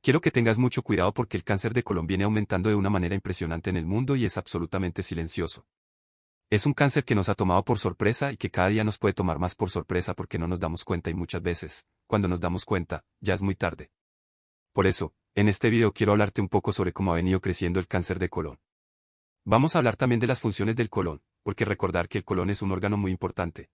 Quiero que tengas mucho cuidado porque el cáncer de colon viene aumentando de una manera impresionante en el mundo y es absolutamente silencioso. Es un cáncer que nos ha tomado por sorpresa y que cada día nos puede tomar más por sorpresa porque no nos damos cuenta y muchas veces, cuando nos damos cuenta, ya es muy tarde. Por eso, en este video quiero hablarte un poco sobre cómo ha venido creciendo el cáncer de colon. Vamos a hablar también de las funciones del colon, porque recordar que el colon es un órgano muy importante.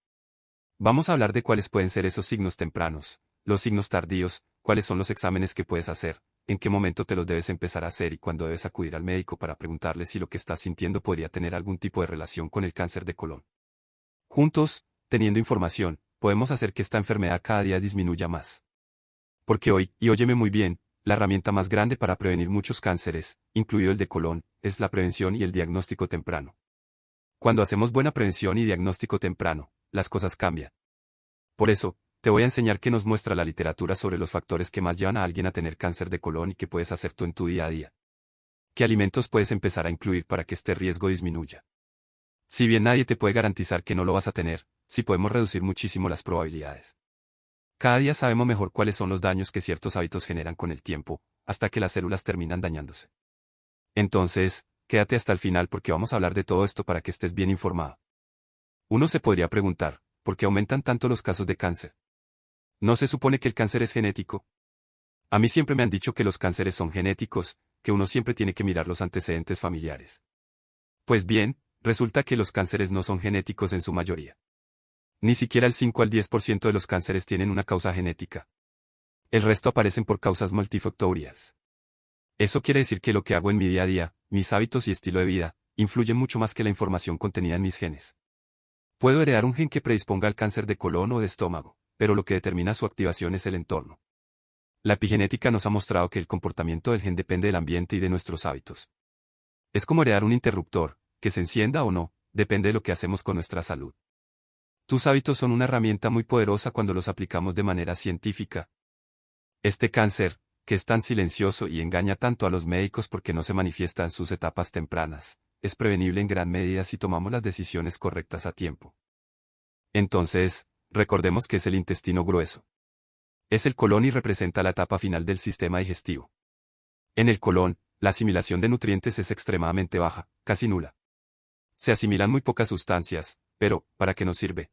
Vamos a hablar de cuáles pueden ser esos signos tempranos, los signos tardíos, cuáles son los exámenes que puedes hacer, en qué momento te los debes empezar a hacer y cuándo debes acudir al médico para preguntarle si lo que estás sintiendo podría tener algún tipo de relación con el cáncer de colon. Juntos, teniendo información, podemos hacer que esta enfermedad cada día disminuya más. Porque hoy, y óyeme muy bien, la herramienta más grande para prevenir muchos cánceres, incluido el de colon, es la prevención y el diagnóstico temprano. Cuando hacemos buena prevención y diagnóstico temprano, las cosas cambian. Por eso, te voy a enseñar qué nos muestra la literatura sobre los factores que más llevan a alguien a tener cáncer de colon y qué puedes hacer tú en tu día a día. ¿Qué alimentos puedes empezar a incluir para que este riesgo disminuya? Si bien nadie te puede garantizar que no lo vas a tener, sí podemos reducir muchísimo las probabilidades. Cada día sabemos mejor cuáles son los daños que ciertos hábitos generan con el tiempo, hasta que las células terminan dañándose. Entonces, quédate hasta el final porque vamos a hablar de todo esto para que estés bien informado. Uno se podría preguntar, ¿por qué aumentan tanto los casos de cáncer? ¿No se supone que el cáncer es genético? A mí siempre me han dicho que los cánceres son genéticos, que uno siempre tiene que mirar los antecedentes familiares. Pues bien, resulta que los cánceres no son genéticos en su mayoría. Ni siquiera el 5 al 10% de los cánceres tienen una causa genética. El resto aparecen por causas multifactoriales. Eso quiere decir que lo que hago en mi día a día, mis hábitos y estilo de vida, influyen mucho más que la información contenida en mis genes. Puedo heredar un gen que predisponga al cáncer de colon o de estómago, pero lo que determina su activación es el entorno. La epigenética nos ha mostrado que el comportamiento del gen depende del ambiente y de nuestros hábitos. Es como heredar un interruptor, que se encienda o no, depende de lo que hacemos con nuestra salud. Tus hábitos son una herramienta muy poderosa cuando los aplicamos de manera científica. Este cáncer, que es tan silencioso y engaña tanto a los médicos porque no se manifiesta en sus etapas tempranas, es prevenible en gran medida si tomamos las decisiones correctas a tiempo. Entonces, recordemos que es el intestino grueso. Es el colon y representa la etapa final del sistema digestivo. En el colon, la asimilación de nutrientes es extremadamente baja, casi nula. Se asimilan muy pocas sustancias, pero, ¿para qué nos sirve?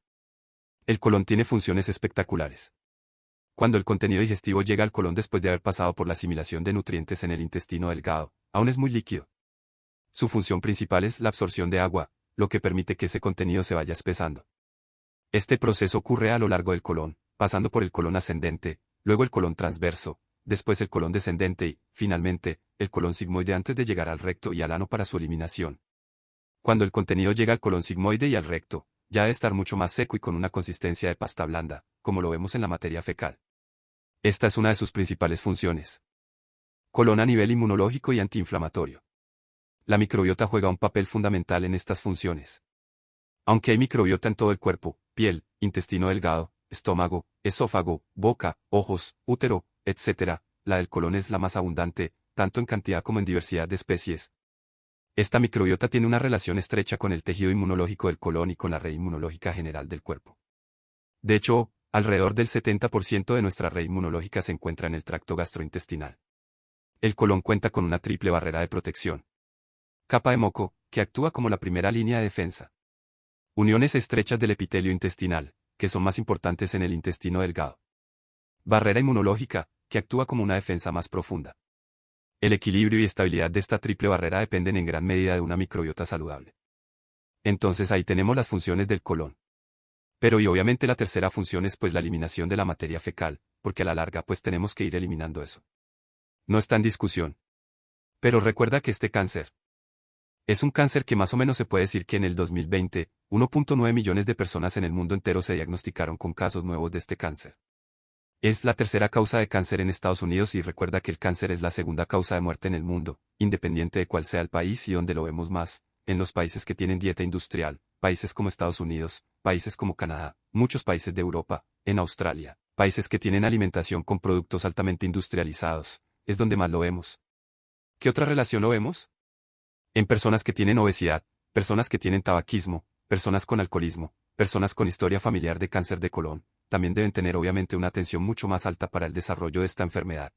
El colon tiene funciones espectaculares. Cuando el contenido digestivo llega al colon después de haber pasado por la asimilación de nutrientes en el intestino delgado, aún es muy líquido. Su función principal es la absorción de agua, lo que permite que ese contenido se vaya espesando. Este proceso ocurre a lo largo del colon, pasando por el colon ascendente, luego el colon transverso, después el colon descendente y, finalmente, el colon sigmoide antes de llegar al recto y al ano para su eliminación. Cuando el contenido llega al colon sigmoide y al recto, ya debe estar mucho más seco y con una consistencia de pasta blanda, como lo vemos en la materia fecal. Esta es una de sus principales funciones. Colon a nivel inmunológico y antiinflamatorio. La microbiota juega un papel fundamental en estas funciones. Aunque hay microbiota en todo el cuerpo, piel, intestino delgado, estómago, esófago, boca, ojos, útero, etc., la del colon es la más abundante, tanto en cantidad como en diversidad de especies. Esta microbiota tiene una relación estrecha con el tejido inmunológico del colon y con la red inmunológica general del cuerpo. De hecho, alrededor del 70% de nuestra red inmunológica se encuentra en el tracto gastrointestinal. El colon cuenta con una triple barrera de protección. Capa de moco, que actúa como la primera línea de defensa. Uniones estrechas del epitelio intestinal, que son más importantes en el intestino delgado. Barrera inmunológica, que actúa como una defensa más profunda. El equilibrio y estabilidad de esta triple barrera dependen en gran medida de una microbiota saludable. Entonces ahí tenemos las funciones del colon. Pero y obviamente la tercera función es pues la eliminación de la materia fecal, porque a la larga pues tenemos que ir eliminando eso. No está en discusión. Pero recuerda que este cáncer es un cáncer que más o menos se puede decir que en el 2020, 1.9 millones de personas en el mundo entero se diagnosticaron con casos nuevos de este cáncer. Es la tercera causa de cáncer en Estados Unidos y recuerda que el cáncer es la segunda causa de muerte en el mundo, independiente de cuál sea el país y donde lo vemos más, en los países que tienen dieta industrial, países como Estados Unidos, países como Canadá, muchos países de Europa, en Australia, países que tienen alimentación con productos altamente industrializados, es donde más lo vemos. ¿Qué otra relación lo vemos? En personas que tienen obesidad, personas que tienen tabaquismo, personas con alcoholismo, personas con historia familiar de cáncer de colon, también deben tener obviamente una atención mucho más alta para el desarrollo de esta enfermedad.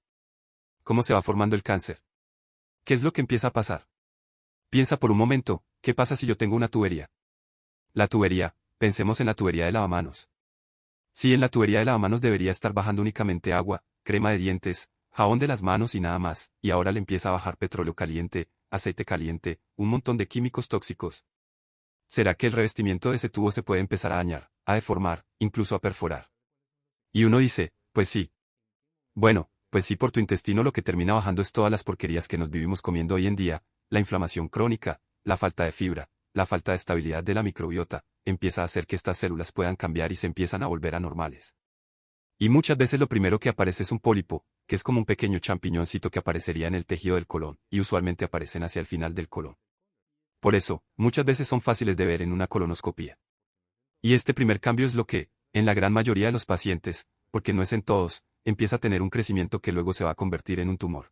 ¿Cómo se va formando el cáncer? ¿Qué es lo que empieza a pasar? Piensa por un momento, ¿qué pasa si yo tengo una tubería? La tubería, pensemos en la tubería de lavamanos. Si en la tubería de lavamanos debería estar bajando únicamente agua, crema de dientes, jabón de las manos y nada más, y ahora le empieza a bajar petróleo caliente, aceite caliente, un montón de químicos tóxicos. ¿Será que el revestimiento de ese tubo se puede empezar a dañar, a deformar, incluso a perforar? Y uno dice, pues sí. Bueno, pues sí, por tu intestino lo que termina bajando es todas las porquerías que nos vivimos comiendo hoy en día, la inflamación crónica, la falta de fibra, la falta de estabilidad de la microbiota, empieza a hacer que estas células puedan cambiar y se empiezan a volver anormales. Y muchas veces lo primero que aparece es un pólipo, que es como un pequeño champiñoncito que aparecería en el tejido del colon, y usualmente aparecen hacia el final del colon. Por eso, muchas veces son fáciles de ver en una colonoscopía. Y este primer cambio es lo que, en la gran mayoría de los pacientes, porque no es en todos, empieza a tener un crecimiento que luego se va a convertir en un tumor.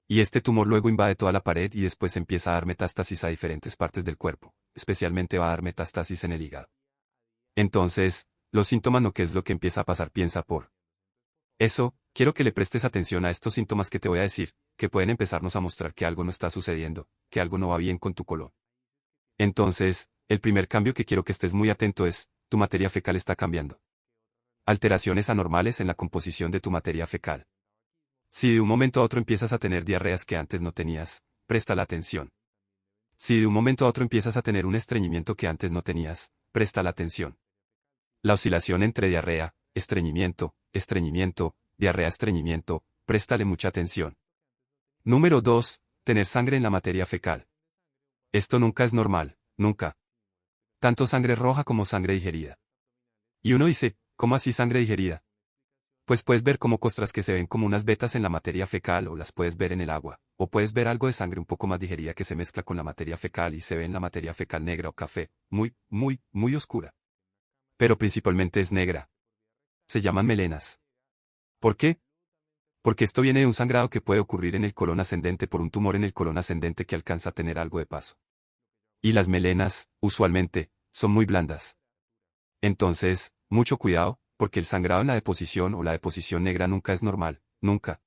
Y este tumor luego invade toda la pared y después empieza a dar metástasis a diferentes partes del cuerpo, especialmente va a dar metástasis en el hígado. Entonces, los síntomas no, ¿qué es lo que empieza a pasar? Piensa por eso, quiero que le prestes atención a estos síntomas que te voy a decir, que pueden empezarnos a mostrar que algo no está sucediendo, que algo no va bien con tu colon. Entonces, el primer cambio que quiero que estés muy atento es, tu materia fecal está cambiando. Alteraciones anormales en la composición de tu materia fecal. Si de un momento a otro empiezas a tener diarreas que antes no tenías, presta la atención. Si de un momento a otro empiezas a tener un estreñimiento que antes no tenías, presta la atención. La oscilación entre diarrea, estreñimiento, diarrea, estreñimiento, préstale mucha atención. Número 2. Tener sangre en la materia fecal. Esto nunca es normal, nunca. Tanto sangre roja como sangre digerida. Y uno dice, ¿cómo así sangre digerida? Pues puedes ver como costras que se ven como unas vetas en la materia fecal o las puedes ver en el agua, o puedes ver algo de sangre un poco más digerida que se mezcla con la materia fecal y se ve en la materia fecal negra o café, muy oscura. Pero principalmente es negra. Se llaman melenas. ¿Por qué? Porque esto viene de un sangrado que puede ocurrir en el colon ascendente por un tumor en el colon ascendente que alcanza a tener algo de paso. Y las melenas, usualmente, son muy blandas. Entonces, mucho cuidado, porque el sangrado en la deposición o la deposición negra nunca es normal, nunca.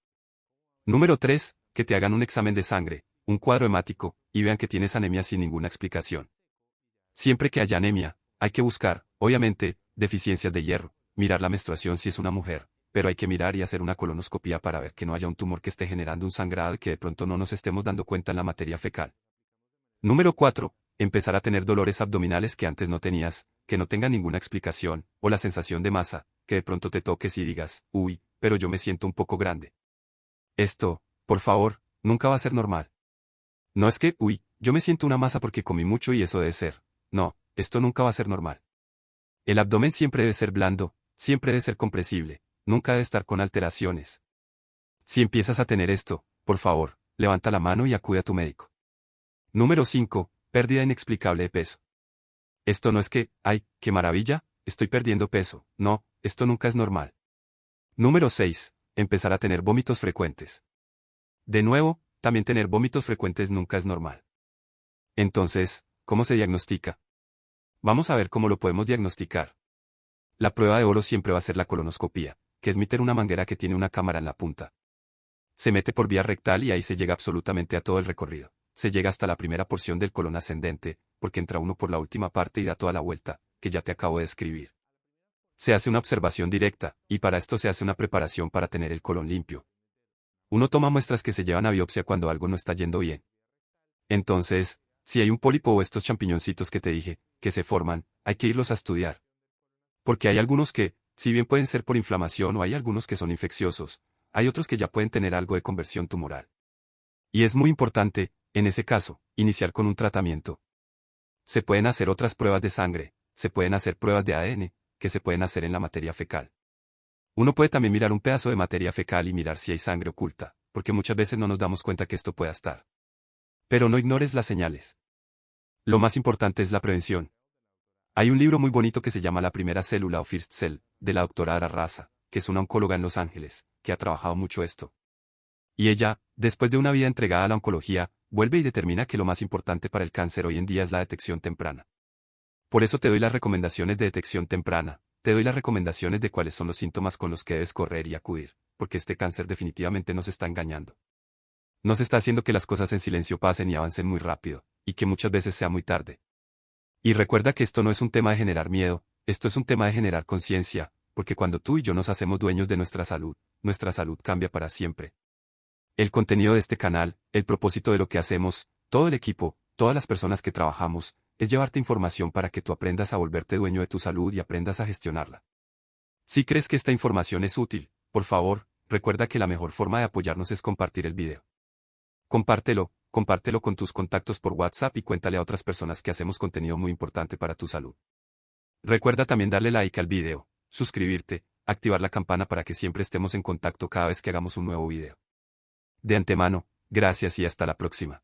Número 3. Que te hagan un examen de sangre, un cuadro hemático, y vean que tienes anemia sin ninguna explicación. Siempre que haya anemia, hay que buscar, obviamente, deficiencias de hierro, mirar la menstruación si es una mujer, pero hay que mirar y hacer una colonoscopia para ver que no haya un tumor que esté generando un sangrado y que de pronto no nos estemos dando cuenta en la materia fecal. Número 4. Empezar a tener dolores abdominales que antes no tenías, que no tengan ninguna explicación, o la sensación de masa, que de pronto te toques y digas, uy, pero yo me siento un poco grande. Esto, por favor, nunca va a ser normal. No es que, uy, yo me siento una masa porque comí mucho y eso debe ser. No, esto nunca va a ser normal. El abdomen siempre debe ser blando, siempre debe ser compresible, nunca debe estar con alteraciones. Si empiezas a tener esto, por favor, levanta la mano y acude a tu médico. Número 5. Pérdida inexplicable de peso. Esto no es que, ay, qué maravilla, estoy perdiendo peso. No, esto nunca es normal. Número 6. Empezar a tener vómitos frecuentes. De nuevo, también tener vómitos frecuentes nunca es normal. Entonces, ¿cómo se diagnostica? Vamos a ver cómo lo podemos diagnosticar. La prueba de oro siempre va a ser la colonoscopía, que es meter una manguera que tiene una cámara en la punta. Se mete por vía rectal y ahí se llega absolutamente a todo el recorrido. Se llega hasta la primera porción del colon ascendente, porque entra uno por la última parte y da toda la vuelta, que ya te acabo de describir. Se hace una observación directa, y para esto se hace una preparación para tener el colon limpio. Uno toma muestras que se llevan a biopsia cuando algo no está yendo bien. Entonces, si hay un pólipo o estos champiñoncitos que te dije, que se forman, hay que irlos a estudiar. Porque hay algunos que, si bien pueden ser por inflamación o hay algunos que son infecciosos, hay otros que ya pueden tener algo de conversión tumoral. Y es muy importante, en ese caso, iniciar con un tratamiento. Se pueden hacer otras pruebas de sangre, se pueden hacer pruebas de ADN, que se pueden hacer en la materia fecal. Uno puede también mirar un pedazo de materia fecal y mirar si hay sangre oculta, porque muchas veces no nos damos cuenta que esto pueda estar. Pero no ignores las señales. Lo más importante es la prevención. Hay un libro muy bonito que se llama La primera célula o First Cell, de la doctora Ara Raza, que es una oncóloga en Los Ángeles, que ha trabajado mucho esto. Y ella, después de una vida entregada a la oncología, vuelve y determina que lo más importante para el cáncer hoy en día es la detección temprana. Por eso te doy las recomendaciones de detección temprana, te doy las recomendaciones de cuáles son los síntomas con los que debes correr y acudir, porque este cáncer definitivamente nos está engañando. Nos está haciendo que las cosas en silencio pasen y avancen muy rápido, y que muchas veces sea muy tarde. Y recuerda que esto no es un tema de generar miedo, esto es un tema de generar conciencia, porque cuando tú y yo nos hacemos dueños de nuestra salud cambia para siempre. El contenido de este canal, el propósito de lo que hacemos, todo el equipo, todas las personas que trabajamos, es llevarte información para que tú aprendas a volverte dueño de tu salud y aprendas a gestionarla. Si crees que esta información es útil, por favor, recuerda que la mejor forma de apoyarnos es compartir el video. Compártelo con tus contactos por WhatsApp y cuéntale a otras personas que hacemos contenido muy importante para tu salud. Recuerda también darle like al video, suscribirte, activar la campana para que siempre estemos en contacto cada vez que hagamos un nuevo video. De antemano, gracias y hasta la próxima.